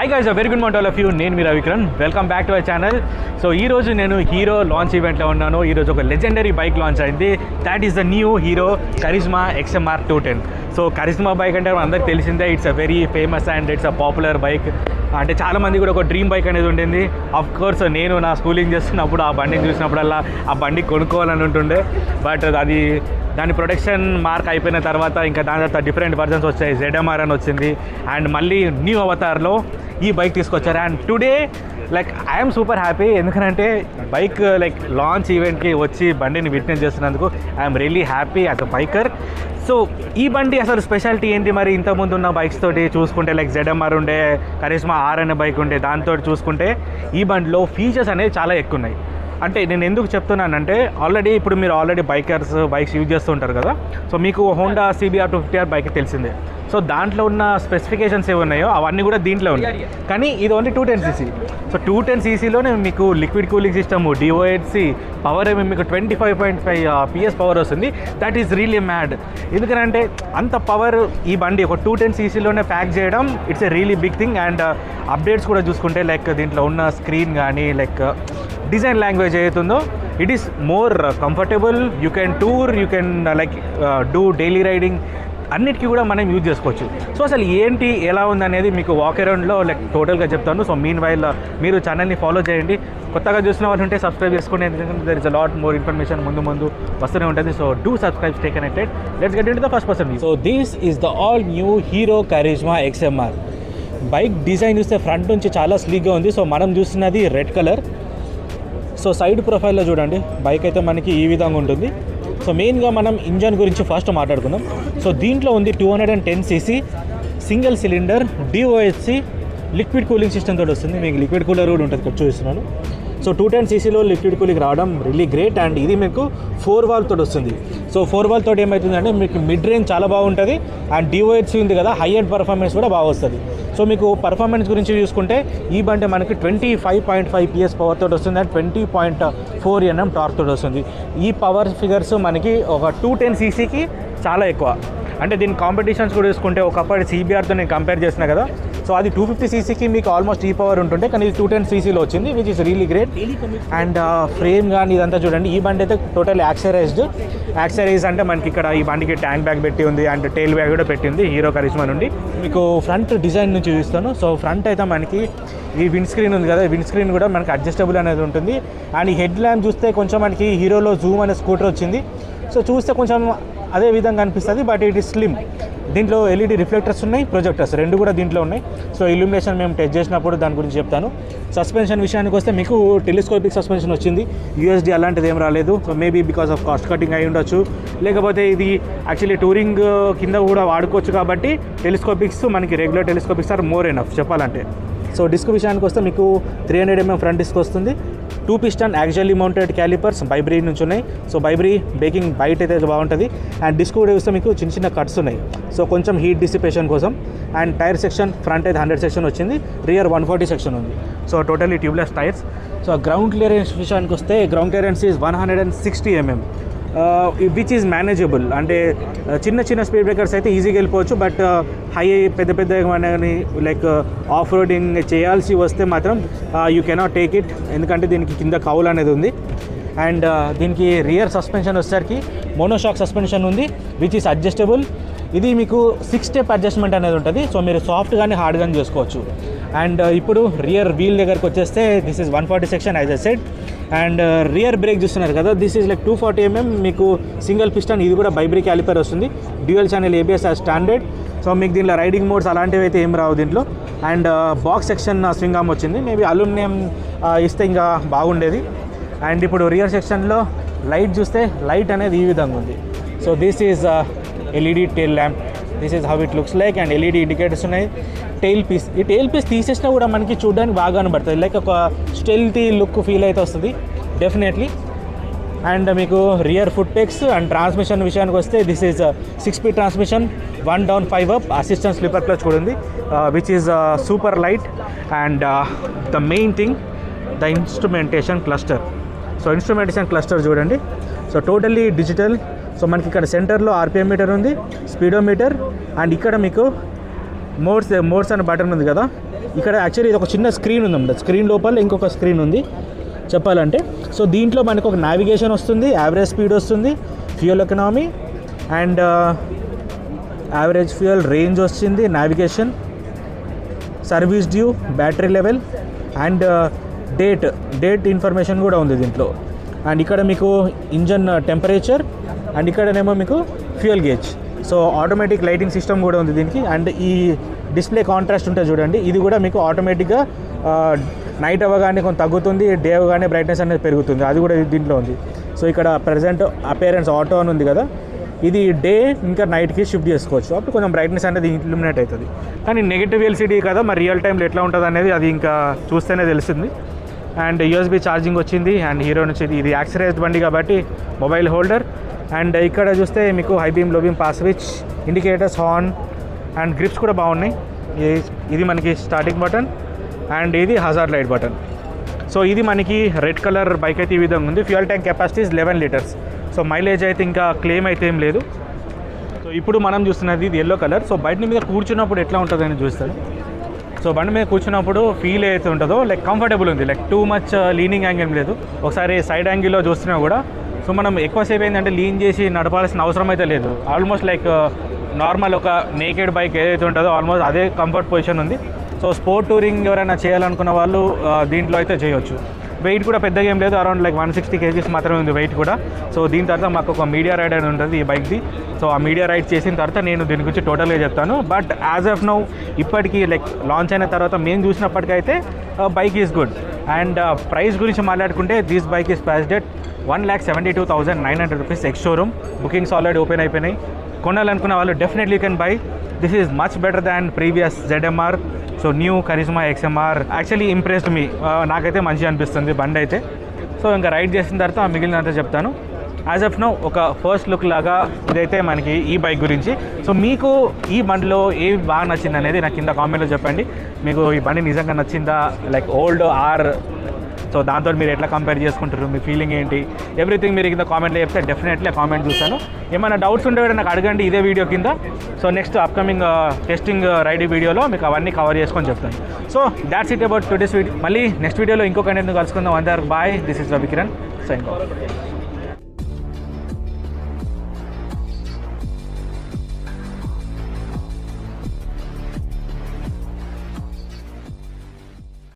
Hi guys, a very good morning to all of you. నేను మీ Ravikiran. Welcome back to our channel. So ఈరోజు నేను Hero launch ఈవెంట్లో ఉన్నాను. ఈరోజు ఒక లెజెండరీ బైక్ లాంచ్ అయింది. That is the new Hero Karizma XMR 210. So Karizma bike అంటే అందరికి తెలిసిందే, it's a very famous and it's a popular bike. అంటే చాలామంది కూడా ఒక డ్రీమ్ బైక్ అనేది ఉండింది. ఆఫ్ కోర్స్ నేను నా స్కూలింగ్ చేస్తున్నప్పుడు ఆ బండిని చూసినప్పుడల్లా ఆ బండి కొనుక్కోవాలని ఉంటుండే. బట్ అది దాని ప్రొటెక్షన్ మార్క్ అయిపోయిన తర్వాత ఇంకా దాని తర్వాత డిఫరెంట్ వర్జన్స్ వచ్చాయి. ZMR అని వచ్చింది అండ్ మళ్ళీ న్యూ అవతార్లో ఈ బైక్ తీసుకొచ్చారు. And today like I'm super happy, ఎందుకంటే బైక్ లైక్ లాంచ్ ఈవెంట్కి వచ్చి బండిని విట్నెస్ చేస్తున్నందుకు I'm really happy as a biker. So ఈ బండి అసలు స్పెషాలిటీ ఏంటి మరి? ఇంతకుముందు ఉన్న బైక్స్ తోటి చూసుకుంటే లైక్ ZMR ఉండే, కరిజ్మా R అనే బైక్ ఉండే, దాంతో చూసుకుంటే ఈ బండిలో ఫీచర్స్ అనేవి చాలా ఎక్కువ ఉన్నాయి. అంటే నేను ఎందుకు చెప్తున్నానంటే ఆల్రెడీ ఇప్పుడు మీరు ఆల్రెడీ బైక్స్ యూజ్ చేస్తూ ఉంటారు కదా. సో మీకు హోండా CBR 250R బైక్ తెలిసిందే. సో దాంట్లో ఉన్న స్పెసిఫికేషన్స్ ఏమున్నాయో అవన్నీ కూడా దీంట్లో ఉన్నాయి. కానీ ఇది ఓన్లీ 210cc. సో 210ccలోనే మీకు liquid cooling system, DOHC power ఏమి మీకు 25.5 PS పవర్ వస్తుంది. That is really mad. ఎందుకంటే అంత పవర్ ఈ బండి ఒక 210ccలోనే ప్యాక్ చేయడం it's a really big thing. And updates కూడా చూసుకుంటే లైక్ దీంట్లో ఉన్న స్క్రీన్ కానీ లైక్ డిజైన్ లాంగ్వేజ్ ఏదైతుందో it is more comfortable. You can tour, you can like do daily riding, అన్నిటికీ కూడా మనం యూజ్ చేసుకోవచ్చు. సో అసలు ఏంటి ఎలా ఉందనేది మీకు వాక్ అరౌండ్లో లైక్ టోటల్గా చెప్తాను. సో మీన్ వైల్ మీరు ఛానల్ని ఫాలో చేయండి. కొత్తగా చూసిన వాళ్ళు ఉంటే సబ్స్క్రైబ్ చేసుకోండి, ఎందుకంటే there is a lot more information ముందు వస్తూనే ఉంటుంది. So do subscribe, stay connected. Let's get into the first person. So this is the all new Hero Karizma XMR. Bike design చూస్తే ఫ్రంట్ నుంచి చాలా స్లీక్గా ఉంది. సో మనం చూస్తున్నది రెడ్ కలర్. సో సైడ్ ప్రొఫైల్లో చూడండి, బైక్ అయితే మనకి ఈ విధంగా ఉంటుంది. సో మెయిన్గా మనం ఇంజన్ గురించి ఫస్ట్ మాట్లాడుకుందాం. సో దీంట్లో ఉంది 210cc single cylinder DOHC liquid cooling system తోటి వస్తుంది. మీకు లిక్విడ్ కూలర్ కూడా ఉంటుంది, ఇక్కడ చూపిస్తున్నాను. సో 210ccలో లిక్విడ్ కూలింగ్ రావడం రియల్లీ గ్రేట్. అండ్ ఇది మీకు 4 వాల్వ్ తోటి వస్తుంది. సో 4 వాల్వ్ తోటి ఏమవుతుందంటే మీకు మిడ్ రేంజ్ చాలా బాగుంటుంది. అండ్ DOHC ఉంది కదా, హై ఎండ్ పర్ఫార్మెన్స్ కూడా బాగా వస్తుంది. సో మీకు పర్ఫార్మెన్స్ గురించి చూసుకుంటే ఈ బండి మనకి 25.5 PS పవర్ తోటి వస్తుంది అండ్ 20.4 Nm టార్క్ తోటి వస్తుంది. ఈ పవర్ ఫిగర్స్ మనకి ఒక 210ccకి చాలా ఎక్కువ. అంటే దీని కాంపిటీషన్స్ కూడా చూసుకుంటే ఒకప్పటి CBRతో నేను కంపేర్ చేసిన కదా. సో అది 250ccకి మీకు ఆల్మోస్ట్ ఈ పవర్ ఉంటుండే, కానీ ఇది 210ccలో వచ్చింది, which is really great. And frame కానీ ఇదంతా చూడండి, ఈ బండి అయితే టోటల్ యాక్సరైజ్ అంటే మనకి ఇక్కడ ఈ బండికి ట్యాంక్ బ్యాగ్ పెట్టి ఉంది అండ్ టైల్ బ్యాగ్ కూడా పెట్టింది హీరో కరిజ్మా నుండి. మీకు ఫ్రంట్ డిజైన్ నుంచి చూస్తాను. సో ఫ్రంట్ అయితే మనకి ఈ విండ్ స్క్రీన్ ఉంది కదా, విండ్ స్క్రీన్ కూడా మనకి అడ్జస్టబుల్ అనేది ఉంటుంది. అండ్ ఈ హెడ్ ల్యాంప్ చూస్తే కొంచెం మనకి హీరోలో జూమ్ అనే స్కూటర్ వచ్చింది. సో చూస్తే కొంచెం అదే విధంగా అనిపిస్తుంది, బట్ ఇట్ ఈస్ స్లిమ్. దీంట్లో LED రిఫ్లెక్టర్స్ ఉన్నాయి, ప్రొజెక్టర్స్ రెండు కూడా దీంట్లో ఉన్నాయి. సో ఇల్యూమినేషన్ మేము టెస్ట్ చేసినప్పుడు దాని గురించి చెప్తాను. సస్పెన్షన్ విషయానికి వస్తే మీకు టెలిస్కోపిక్ సస్పెన్షన్ వచ్చింది, USD అలాంటిది ఏం రాలేదు. So maybe because of cost cutting అయి ఉండొచ్చు, లేకపోతే ఇది యాక్చువల్లీ టూరింగ్ కింద కూడా వాడుకోవచ్చు కాబట్టి టెలిస్కోపిక్స్ మనకి రెగ్యులర్ టెలిస్కోపిక్స్ ఆర్ మోర్ ఎనఫ్ చెప్పాలంటే. సో డిస్క్ విషయానికి వస్తే మీకు 300 mm ఫ్రంట్ డిస్క్ వస్తుంది. 2 piston యాక్చువల్లీ మౌంటెడ్ క్యాలిపర్స్ బైబ్రీ నుంచి ఉన్నాయి. సో బైబ్రీ బేకింగ్ బైట్ అయితే బాగుంటుంది. అండ్ డిస్క్ కూడా చూస్తే మీకు చిన్న కట్స్ ఉన్నాయి, సో కొంచెం హీట్ డిసిపేషన్ కోసం. అండ్ టైర్ సెక్షన్ ఫ్రంట్ అయితే 100 సెక్షన్ వచ్చింది, రియర్ 140 సెక్షన్ ఉంది. So totally tubeless tyres. So ground clearance విషయానికి వస్తే ground clearance is 160 mm, which is manageable. అంటే చిన్న స్పీడ్ బ్రేకర్స్ అయితే ఈజీగా వెళ్ళిపోవచ్చు, బట్ హై పెద్ద లైక్ ఆఫ్ రోడింగ్ చేయాల్సి వస్తే మాత్రం యూ కెనాట్ టేక్ ఇట్, ఎందుకంటే దీనికి కింద కౌల్ అనేది ఉంది. అండ్ దీనికి రియర్ సస్పెన్షన్ వచ్చేసరికి మోనోషాక్ సస్పెన్షన్ ఉంది, విచ్ ఈస్ అడ్జస్టబుల్. ఇది మీకు 6 స్టెప్ అడ్జస్ట్మెంట్ అనేది ఉంటుంది. సో మీరు సాఫ్ట్ కానీ హార్డ్ కానీ చేసుకోవచ్చు. అండ్ ఇప్పుడు రియర్ వీల్ దగ్గరకు వచ్చేస్తే this is 140 section as I said. And rear break చూస్తున్నారు కదా, దిస్ ఈజ్ లైక్ 240 mm మీకు సింగిల్ పిస్టన్. ఇది కూడా బైబ్రీ క్యాలిపర్ వస్తుంది, dual channel ABS as standard. So మీకు దీంట్లో రైడింగ్ మోడ్స్ అలాంటివి అయితే ఏం రావు దీంట్లో. And box section swing arm వచ్చింది, మేబీ అల్యూమినియం ఇస్తే ఇంకా బాగుండేది. అండ్ ఇప్పుడు రియర్ సెక్షన్లో లైట్ చూస్తే లైట్ అనేది ఈ విధంగా ఉంది. So this is LED tail lamp, this is how it looks like. And LED indicators ఉన్నాయి. టెయిల్ పీస్, ఈ టెయిల్ పీస్ తీసేసినా కూడా మనకి చూడడానికి బాగా కనబడుతుంది, లైక్ ఒక స్టెల్తీ లుక్ ఫీల్ అయితే వస్తుంది డెఫినెట్లీ. అండ్ మీకు రియర్ ఫుట్ పెక్స్. అండ్ ట్రాన్స్మిషన్ విషయానికి వస్తే this is 6-speed transmission, 1 down 5 up, assistant sleeper clutch కూడా ఉంది, which is super light. And the main thing the instrumentation cluster. So instrumentation cluster చూడండి, so totally digital. So మనకి ఇక్కడ సెంటర్లో RPM metre ఉంది, speedometer. And ఇక్కడ మీకు modes అనే బటన్ ఉంది కదా, ఇక్కడ యాక్చువల్లీ ఇది ఒక చిన్న స్క్రీన్ ఉందన్నమాట. స్క్రీన్ లోపల ఇంకొక స్క్రీన్ ఉంది చెప్పాలంటే. సో దీంట్లో మనకు ఒక నావిగేషన్ వస్తుంది, యావరేజ్ స్పీడ్ వస్తుంది, fuel economy and average fuel range వచ్చింది, navigation, service due, battery level and date information కూడా ఉంది దీంట్లో. అండ్ ఇక్కడ మీకు ఇంజన్ టెంపరేచర్ అండ్ ఇక్కడనేమో మీకు fuel gauge. So automatic lighting system కూడా ఉంది దీనికి. అండ్ ఈ డిస్ప్లే కాంట్రాస్ట్ ఉంటుంది చూడండి, ఇది కూడా మీకు ఆటోమేటిక్గా నైట్ అవ్వగానే కొంచెం తగ్గుతుంది, డే అవ్వగానే బ్రైట్నెస్ అనేది పెరుగుతుంది, అది కూడా దీంట్లో ఉంది. సో ఇక్కడ ప్రజెంట్ అపేరెన్స్ ఆటో అని ఉంది కదా, ఇది డే ఇంకా నైట్కి షిఫ్ట్ చేసుకోవచ్చు. అప్పుడు కొంచెం బ్రైట్నెస్ అనేది ఇల్యూమినేట్ అవుతుంది. కానీ నెగిటివ్ ఎల్సిడీ కదా, మరి రియల్ టైంలో ఎట్లా ఉంటుంది అనేది అది ఇంకా చూస్తేనే తెలిసింది. అండ్ యూఎస్బీ ఛార్జింగ్ వచ్చింది. అండ్ హీరో నుంచి ఇది యాక్సరైజ్డ్ బండి కాబట్టి మొబైల్ హోల్డర్. అండ్ ఇక్కడ చూస్తే మీకు హై బీమ్, లో beam, pass switch, indicators, horn and grips కూడా బాగున్నాయి. ఇది మనకి స్టార్టింగ్ బటన్ అండ్ ఇది హజార్డ్ లైట్ బటన్. సో ఇది మనకి రెడ్ కలర్ బైక్ అయితే ఈ విధంగా ఉంది. Fuel tank capacity 11 litres. So mileage అయితే ఇంకా క్లెయిమ్ అయితే ఏం లేదు. సో ఇప్పుడు మనం చూస్తున్నది ఇది ఎల్లో కలర్. సో బండి మీద కూర్చున్నప్పుడు ఎట్లా ఉంటుందని చూస్తాను. సో బండి మీద కూర్చున్నప్పుడు ఫీల్ అయితే ఉంటుందో లైక్ కంఫర్టబుల్ ఉంది, like too much leaning angle లేదు. ఒకసారి సైడ్ యాంగిల్లో చూస్తున్నా కూడా సో మనం ఎక్కువసేపు ఏంటంటే లీన్ చేసి నడపాల్సిన అవసరం అయితే లేదు. ఆల్మోస్ట్ లైక్ నార్మల్ ఒక నేకెడ్ బైక్ ఏదైతే ఉంటుందో ఆల్మోస్ట్ అదే కంఫర్ట్ పొజిషన్ ఉంది. సో స్పోర్ట్ టూరింగ్ ఎవరైనా చేయాలనుకున్న వాళ్ళు దీంట్లో అయితే చేయొచ్చు. వెయిట్ కూడా పెద్దగా ఏం లేదు, అరౌండ్ లైక్ 160 kgs మాత్రమే ఉంది వెయిట్ కూడా. సో దీని తర్వాత మాకు ఒక మీడియా రైడ్ అని ఉంటుంది ఈ బైక్ది. సో ఆ మీడియా రైడ్ చేసిన తర్వాత నేను దీని గురించి టోటల్గా చెప్తాను. బట్ యాజ్ ఆఫ్ నౌ ఇప్పటికీ లైక్ లాంచ్ అయిన తర్వాత మేము చూసినప్పటికైతే bike is good. And price గురించి మాట్లాడుకుంటే this bike is priced at 1,72,900 rupees ex showroom. Bookings already open అయిపోయినాయి. కొనాలనుకున్న వాళ్ళు definitely can buy. This is much better than previous ZMR. So new Karizma XMR actually impressed me. నాకైతే మంచిగా అనిపిస్తుంది బండి అయితే. సో ఇంకా రైడ్ చేసిన తర్వాత మిగిలినంతా చెప్తాను. యాజ్ ఆఫ్ నో ఒక ఫస్ట్ లుక్ లాగా ఇదైతే మనకి ఈ బైక్ గురించి. సో మీకు ఈ బండిలో ఏవి బాగా నచ్చింది అనేది నాకు కింద కామెంట్లో చెప్పండి. మీకు ఈ బండి నిజంగా నచ్చిందా, లైక్ ఓల్డ్ ఆర్ సో దాంతో మీరు ఎట్లా కంపేర్ చేసుకుంటారు, మీ ఫీలింగ్ ఏంటి, ఎవ్రీథింగ్ మీరు కింద కామెంట్లో చెప్తే డెఫినెట్లీ కామెంట్ చూస్తాను. ఏమైనా డౌట్స్ ఉంటే నాకు అడగండి ఇదే వీడియో కింద. So next upcoming testing riding వీడియోలో మీకు అవన్నీ కవర్ చేసుకొని చెప్తాను. So that's it about today's video. మళ్ళీ నెక్స్ట్ వీడియోలో ఇంకో కంటెంట్ కలుసుకుందాం. అందరికి bye. This is Ravi Kiran sign of.